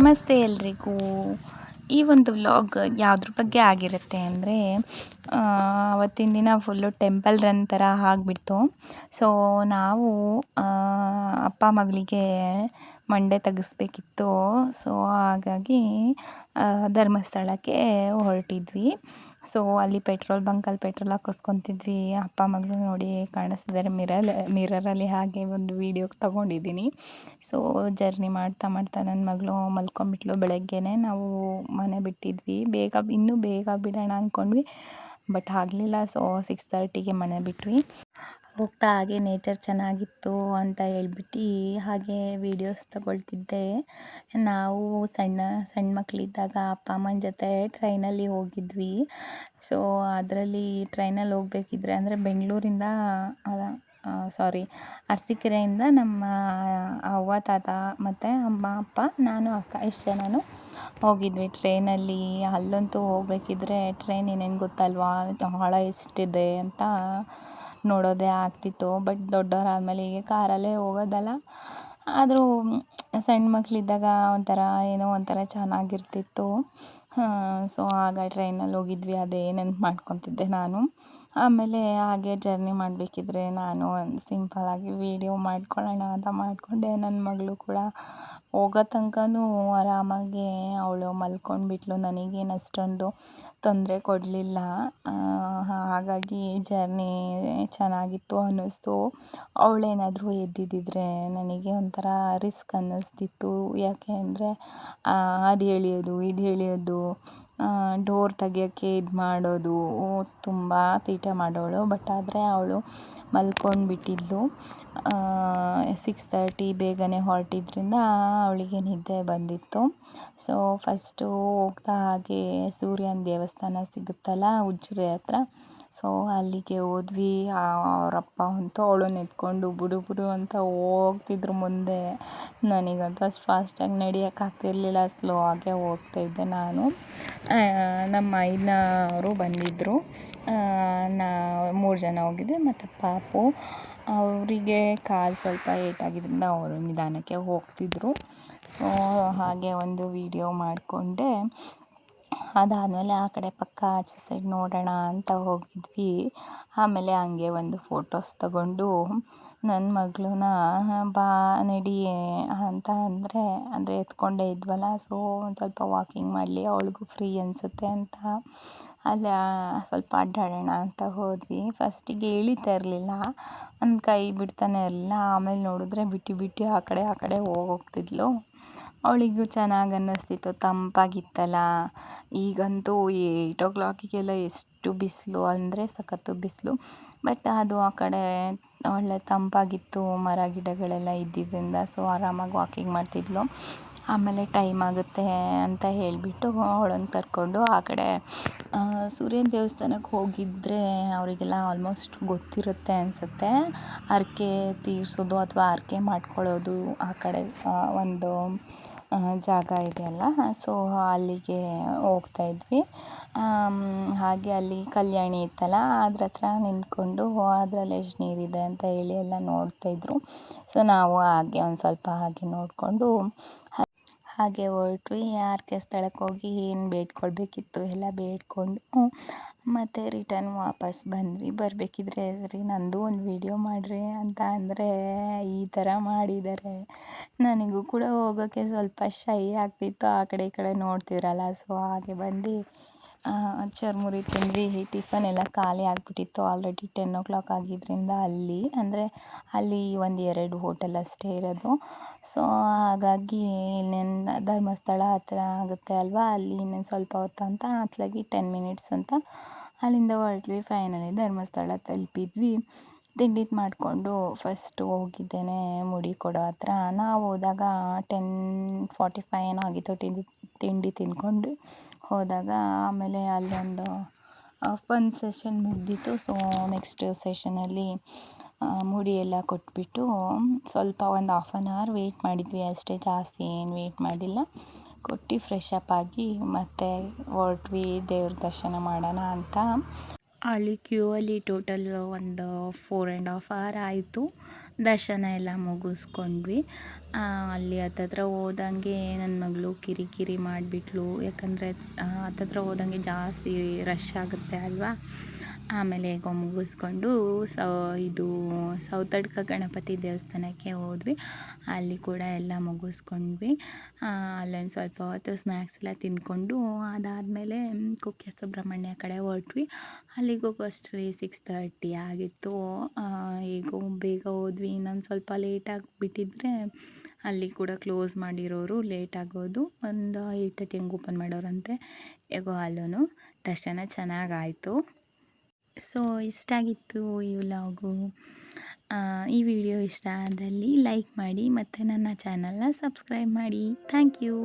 ನಮಸ್ತೆ ಎಲ್ರಿಗೂ. ಈ ಒಂದು ವ್ಲಾಗ್ ಯಾವುದ್ರ ಬಗ್ಗೆ ಆಗಿರುತ್ತೆ ಅಂದರೆ ಅವತ್ತಿನ ದಿನ ಫುಲ್ಲು ಟೆಂಪಲ್ ರನ್ ಥರ ಆಗಿಬಿಡ್ತು. ಸೊ ನಾವು ಅಪ್ಪ ಮಗಳಿಗೆ ಮಂಡೆ ತೆಗೆಸ್ಬೇಕಿತ್ತು. ಸೊ ಹಾಗಾಗಿ ಧರ್ಮಸ್ಥಳಕ್ಕೆ ಹೊರಟಿದ್ವಿ. ಸೊ ಅಲ್ಲಿ ಪೆಟ್ರೋಲ್ ಬಂಕಲ್ಲಿ ಪೆಟ್ರೋಲ್ ಹಾಕಿಸ್ಕೊತಿದ್ವಿ. ಅಪ್ಪ ಮಗಳು ನೋಡಿ ಕಾಣಿಸ್ತಿದ್ದಾರೆ ಮಿರರಲ್ಲಿ, ಹಾಗೆ ಒಂದು ವೀಡಿಯೋ ತಗೊಂಡಿದ್ದೀನಿ. ಸೊ ಜರ್ನಿ ಮಾಡ್ತಾ ನನ್ನ ಮಗಳು ಮಲ್ಕೊಂಡ್ಬಿಟ್ಲು. ಬೆಳಗ್ಗೆನೇ ನಾವು ಮನೆ ಬಿಟ್ಟಿದ್ವಿ. ಇನ್ನೂ ಬೇಗ ಬಿಡೋಣ ಅಂದ್ಕೊಂಡ್ವಿ, ಬಟ್ ಆಗಲಿಲ್ಲ. ಸೊ 6:30ಗೆ ಮನೆ ಬಿಟ್ವಿ. ಹೋಗ್ತಾ ಹಾಗೆ ನೇಚರ್ ಚೆನ್ನಾಗಿತ್ತು ಅಂತ ಹೇಳ್ಬಿಟ್ಟು ಹಾಗೆ ವೀಡಿಯೋಸ್ ತಗೊಳ್ತಿದ್ದೆ. ನಾವು ಸಣ್ಣ ಮಕ್ಕಳಿದ್ದಾಗ ಅಪ್ಪ ಅಮ್ಮನ ಜೊತೆ ಟ್ರೈನಲ್ಲಿ ಹೋಗಿದ್ವಿ. ಸೊ ಅದರಲ್ಲಿ ಟ್ರೈನಲ್ಲಿ ಹೋಗ್ಬೇಕಿದ್ರೆ ಅಂದರೆ ಬೆಂಗಳೂರಿಂದ ಅರಸೀಕೆರೆಯಿಂದ ನಮ್ಮ ಅವ್ವ ತಾತ ಮತ್ತು ಅಮ್ಮ ಅಪ್ಪ ನಾನು ಅಕ್ಕ ಇಷ್ಟು ಜನನು ಹೋಗಿದ್ವಿ ಟ್ರೈನಲ್ಲಿ. ಅಲ್ಲಂತೂ ಹೋಗ್ಬೇಕಿದ್ರೆ ಟ್ರೈನ್ ಏನೇನು ಗೊತ್ತಲ್ವಾ, ಆಳ ಎಷ್ಟಿದೆ ಅಂತ ನೋಡೋದೇ ಆಗ್ತಿತ್ತು. ಬಟ್ ದೊಡ್ಡವರಾದ್ಮೇಲೆ ಈಗ ಕಾರಲ್ಲೇ ಹೋಗೋದಲ್ಲ. ಆದರೂ ಸಣ್ಣ ಮಕ್ಕಳಿದ್ದಾಗ ಏನೋ ಒಂಥರ ಚೆನ್ನಾಗಿರ್ತಿತ್ತು. ಸೊ ಆಗ ಟ್ರೈನಲ್ಲಿ ಹೋಗಿದ್ವಿ. ಅದೇ ನೆನ್ಪು ಮಾಡ್ಕೊತಿದ್ದೆ ನಾನು. ಆಮೇಲೆ ಹಾಗೆ ಜರ್ನಿ ಮಾಡಬೇಕಿದ್ರೆ ನಾನು ಸಿಂಪಲ್ಲಾಗಿ ವೀಡಿಯೋ ಮಾಡ್ಕೊಳ್ಳೋಣ ಅಂತ ಮಾಡಿಕೊಂಡೆ. ನನ್ನ ಮಗಳು ಕೂಡ ಹೋಗೋ ತನಕನೂ ಆರಾಮಾಗಿ ಅವಳು ಮಲ್ಕೊಂಡ್ಬಿಟ್ಲು. ನನಗೇನು ಅಷ್ಟೊಂದು ತೊಂದರೆ ಕೊಡಲಿಲ್ಲ. ಹಾಗಾಗಿ ಜರ್ನಿ ಚೆನ್ನಾಗಿತ್ತು ಅನ್ನಿಸ್ತು. ಅವಳೇನಾದರೂ ಎದ್ದಿದ್ದಿದ್ರೆ ನನಗೆ ಒಂಥರ ರಿಸ್ಕ್ ಅನ್ನಿಸ್ತಿತ್ತು. ಯಾಕೆ ಅಂದರೆ ಅದು ಎಳೆಯೋದು ಇದು ಎಳೆಯೋದು, ಡೋರ್ ತೆಗಿಯೋಕ್ಕೆ ಇದು ಮಾಡೋದು, ತುಂಬ ತೀಟೆ ಮಾಡೋಳು. ಬಟ್ ಆದರೆ ಅವಳು ಮಲ್ಕೊಂಡ್ಬಿಟ್ಟಿದ್ಲು. 6:30 ಬೇಗನೆ ಹೊರಟಿದ್ರಿಂದ ಅವಳಿಗೆ ನಿದ್ದೆ ಬಂದಿತ್ತು. ಸೊ ಫಸ್ಟು ಹೋಗ್ತಾ ಹಾಗೆ ಸೂರ್ಯನ ದೇವಸ್ಥಾನ ಸಿಗುತ್ತಲ್ಲ ಉಜಿರೆ ಹತ್ರ, ಸೊ ಅಲ್ಲಿಗೆ ಹೋದ್ವಿ. ಅವರಪ್ಪ ಅಂತೂ ಅವಳನ್ನ ಎತ್ಕೊಂಡು ಬುಡು ಅಂತ ಹೋಗ್ತಿದ್ರು ಮುಂದೆ. ನನಗಂತೂ ಅಷ್ಟು ಫಾಸ್ಟಾಗಿ ನಡೆಯೋಕ್ಕಾಗ್ತಿರ್ಲಿಲ್ಲ, ಸ್ಲೋ ಆಗೇ ಹೋಗ್ತಾಯಿದ್ದೆ ನಾನು. ನಮ್ಮ ಮೈದ್ನವರು ಬಂದಿದ್ದರು. 3 ಜನ ಹೋಗಿದ್ವಿ ಮತ್ತು ಪಾಪು. ಅವರಿಗೆ ಕಾಲು ಸ್ವಲ್ಪ ಏಟಾಗಿದ್ದರಿಂದ ಅವರು ನಿಧಾನಕ್ಕೆ ಹೋಗ್ತಿದ್ರು. ಸೊ ಹಾಗೆ ಒಂದು ವೀಡಿಯೋ ಮಾಡಿಕೊಂಡೆ. ಅದಾದಮೇಲೆ ಆ ಕಡೆ ಪಕ್ಕ ಆಚೆ ಸೈಡ್ ನೋಡೋಣ ಅಂತ ಹೋಗಿದ್ವಿ. ಆಮೇಲೆ ಹಂಗೆ ಒಂದು ಫೋಟೋಸ್ ತಗೊಂಡು ನನ್ನ ಮಗಳನ್ನ ಬಾ ನಡಿ ಅಂತ ಅಂದರೆ ಎತ್ಕೊಂಡೇ ಇದ್ವಲ್ಲ. ಸೊ ಒಂದು ಸ್ವಲ್ಪ ವಾಕಿಂಗ್ ಮಾಡಲಿ, ಅವಳಿಗೂ ಫ್ರೀ ಅನಿಸುತ್ತೆ ಅಂತ ಅಲ್ಲಿ ಸ್ವಲ್ಪ ಅಡ್ಡಾಡೋಣ ಅಂತ ಹೋದ್ವಿ. ಫಸ್ಟಿಗೆ ಎಳೀತಾ ಇರಲಿಲ್ಲ, ಒಂದು ಕೈ ಬಿಡ್ತಾನೆ ಇರಲಿಲ್ಲ. ಆಮೇಲೆ ನೋಡಿದ್ರೆ ಬಿಟ್ಟು ಆ ಕಡೆ ಹೋಗ್ತಿದ್ಲು. ಅವಳಿಗೂ ಚೆನ್ನಾಗಿ ಅನ್ನಿಸ್ತಿತ್ತು, ತಂಪಾಗಿತ್ತಲ್ಲ. ಈಗಂತೂ 8 o'clockಗೆಲ್ಲ ಎಷ್ಟು ಬಿಸಿಲು ಅಂದರೆ ಸಖತ್ತು ಬಿಸಿಲು. ಬಟ್ ಅದು ಆ ಕಡೆ ಒಳ್ಳೆ ತಂಪಾಗಿತ್ತು, ಮರ ಗಿಡಗಳೆಲ್ಲ ಇದ್ದಿದ್ದರಿಂದ. ಸೊ ಆರಾಮಾಗಿ ವಾಕಿಂಗ್ ಮಾಡ್ತಿದ್ಲು. ಆಮೇಲೆ ಟೈಮ್ ಆಗುತ್ತೆ ಅಂತ ಹೇಳಿಬಿಟ್ಟು ಅವಳನ್ನು ಕರ್ಕೊಂಡು ಆ ಕಡೆ ಸೂರ್ಯನ ದೇವಸ್ಥಾನಕ್ಕೆ ಹೋಗಿದ್ದರೆ ಅವರಿಗೆಲ್ಲ ಆಲ್ಮೋಸ್ಟ್ ಗೊತ್ತಿರುತ್ತೆ ಅನಿಸುತ್ತೆ. ಹರಕೆ ತೀರಿಸೋದು ಅಥವಾ ಹರಕೆ ಮಾಡ್ಕೊಳ್ಳೋದು ಆ ಕಡೆ ಒಂದು ಜಾಗ ಇದೆಯಲ್ಲ, ಸೊ ಅಲ್ಲಿಗೆ ಹೋಗ್ತಾಯಿದ್ವಿ. ಹಾಗೆ ಅಲ್ಲಿ ಕಲ್ಯಾಣಿ ಇತ್ತಲ್ಲ, ಅದ್ರ ಹತ್ರ ನಿಂತ್ಕೊಂಡು ಅದರಲ್ಲಿ ಎಷ್ಟು ನೀರಿದೆ ಅಂತ ಹೇಳಿ ಎಲ್ಲ ನೋಡ್ತಾಯಿದ್ರು. ಸೊ ನಾವು ಹಾಗೆ ಒಂದು ಸ್ವಲ್ಪ ಹಾಗೆ ನೋಡಿಕೊಂಡು ಹಾಗೆ ಹೊರಟ್ವಿ. ಹರಕೆ ಸ್ಥಳಕ್ಕೆ ಹೋಗಿ ಏನು ಬೇಡ್ಕೊಳ್ಬೇಕಿತ್ತು ಎಲ್ಲ ಬೇಡ್ಕೊಂಡು ಮತ್ತು ರಿಟರ್ನ್ ವಾಪಸ್ ಬಂದ್ವಿ. ಬರಬೇಕಿದ್ರೆ ಸರಿ ನಂದು ಒಂದು ವೀಡಿಯೋ ಮಾಡಿರಿ ಅಂತ ಅಂದರೆ ಈ ಥರ ಮಾಡಿದ್ದಾರೆ. ನನಗೂ ಕೂಡ ಹೋಗೋಕ್ಕೆ ಸ್ವಲ್ಪ ಶೈ ಆಗ್ತಿತ್ತು, ಆ ಕಡೆ ಈ ಕಡೆ ನೋಡ್ತಿರಲ್ಲ. ಸೊ ಹಾಗೆ ಬಂದು ಚುರುಮುರಿ ತಿಂದ್ವಿ. ಟಿಫನ್ ಎಲ್ಲ ಖಾಲಿ ಆಗಿಬಿಟ್ಟಿತ್ತು. ಆಲ್ರೆಡಿ 10 o'clock ಆಗಿದ್ದರಿಂದ ಅಲ್ಲಿ 1-2 ಹೋಟೆಲ್ ಅಷ್ಟೇ ಇರೋದು. ಸೊ ಹಾಗಾಗಿ ಇನ್ನೇನು ಧರ್ಮಸ್ಥಳ ಹತ್ರ ಆಗುತ್ತೆ ಅಲ್ವಾ, ಅಲ್ಲಿ ಇನ್ನೇನು ಸ್ವಲ್ಪ ಹೊತ್ತು ಅಂತ ಅತ್ಲಾಗಿ 10 minutes ಅಂತ ಅಲ್ಲಿಂದ ಹೊರಟ್ವಿ. ಫೈನಲಿ ಧರ್ಮಸ್ಥಳ ತಲುಪಿದ್ವಿ. ತಿಂಡಿ ಮಾಡಿಕೊಂಡು ಫಸ್ಟು ಹೋಗಿದ್ದೇನೆ ಮುಡಿ ಕೊಡೋ ಹತ್ರ. ನಾವು ಹೋದಾಗ 10:45 ಏನೋ ಆಗಿತ್ತು. ತಿಂಡಿ ತಿಂದ್ಕೊಂಡು ಹೋದಾಗ ಆಮೇಲೆ ಅಲ್ಲೊಂದು ಒಂದು ಸೆಷನ್ ಮುಗಿದಿತ್ತು. ಸೊ ನೆಕ್ಸ್ಟ್ ಸೆಷನಲ್ಲಿ ಮುಡಿ ಎಲ್ಲ ಕೊಟ್ಬಿಟ್ಟು ಸ್ವಲ್ಪ ಒಂದು 1/2 hour ವೆಯ್ಟ್ ಮಾಡಿದ್ವಿ ಅಷ್ಟೇ, ಜಾಸ್ತಿ ಏನು ವೆಯ್ಟ್ ಮಾಡಿಲ್ಲ. ಕೊಟ್ಟು ಫ್ರೆಶ್ ಅಪ್ ಆಗಿ ಮತ್ತೆ ಹೊರಟ್ವಿ ದೇವ್ರ ದರ್ಶನ ಮಾಡೋಣ ಅಂತ. ಅಲ್ಲಿ ಕ್ಯೂ ಅಲ್ಲಿ ಟೋಟಲ್ ಒಂದು 4.5 hour ಆಯಿತು. ದರ್ಶನ ಎಲ್ಲ ಮುಗಿಸ್ಕೊಂಡ್ವಿ. ಅಲ್ಲಿ ಹತ್ತತ್ರ ಹೋದಂಗೆ ನನ್ನ ಮಗಳು ಕಿರಿಕಿರಿ ಮಾಡಿಬಿಟ್ಲು. ಯಾಕಂದರೆ ಹತ್ತತ್ರ ಹೋದಂಗೆ ಜಾಸ್ತಿ ರಶ್ ಆಗುತ್ತೆ ಅಲ್ವಾ. ಆಮೇಲೆ ಹೇಗೋ ಮುಗಿಸ್ಕೊಂಡು ಇದು ಸೌತಡ್ಕ ಗಣಪತಿ ದೇವಸ್ಥಾನಕ್ಕೆ ಹೋದ್ವಿ. ಅಲ್ಲಿ ಕೂಡ ಎಲ್ಲ ಮುಗಿಸ್ಕೊಂಡ್ವಿ. ಅಲ್ಲೊಂದು ಸ್ವಲ್ಪ ಹೊತ್ತು ಸ್ನ್ಯಾಕ್ಸ್ ಎಲ್ಲ ತಿಂದ್ಕೊಂಡು ಅದಾದಮೇಲೆ ಕುಕ್ಕೆ ಸುಬ್ರಹ್ಮಣ್ಯ ಕಡೆ ಹೊರಟ್ವಿ. ಅಲ್ಲಿಗೆ ಹೋಗೋಷ್ಟರಲ್ಲಿ 6:30 ಆಗಿತ್ತು. ಹೇಗೋ ಬೇಗ ಹೋದ್ವಿ. ಇನ್ನೊಂದು ಸ್ವಲ್ಪ ಲೇಟಾಗಿ ಬಿಟ್ಟಿದ್ರೆ ಅಲ್ಲಿ ಕೂಡ ಕ್ಲೋಸ್ ಮಾಡಿರೋರು, ಲೇಟ್ ಆಗೋದು. ಒಂದು 8:30 ಹಂಗೆ ಓಪನ್ ಮಾಡೋರಂತೆ. ಹೇಗೋ ಅಲ್ಲೂ ದರ್ಶನ ಚೆನ್ನಾಗಾಯಿತು. ಸೊ ಇಷ್ಟ ಆಗಿತ್ತು ಈ ವ್ಲಾಗು. ಈ ವಿಡಿಯೋ ಇಷ್ಟ ಆದಲ್ಲಿ ಲೈಕ್ ಮಾಡಿ ಮತ್ತು ನನ್ನ ಚಾನಲ್ನ ಸಬ್ಸ್ಕ್ರೈಬ್ ಮಾಡಿ. Thank you.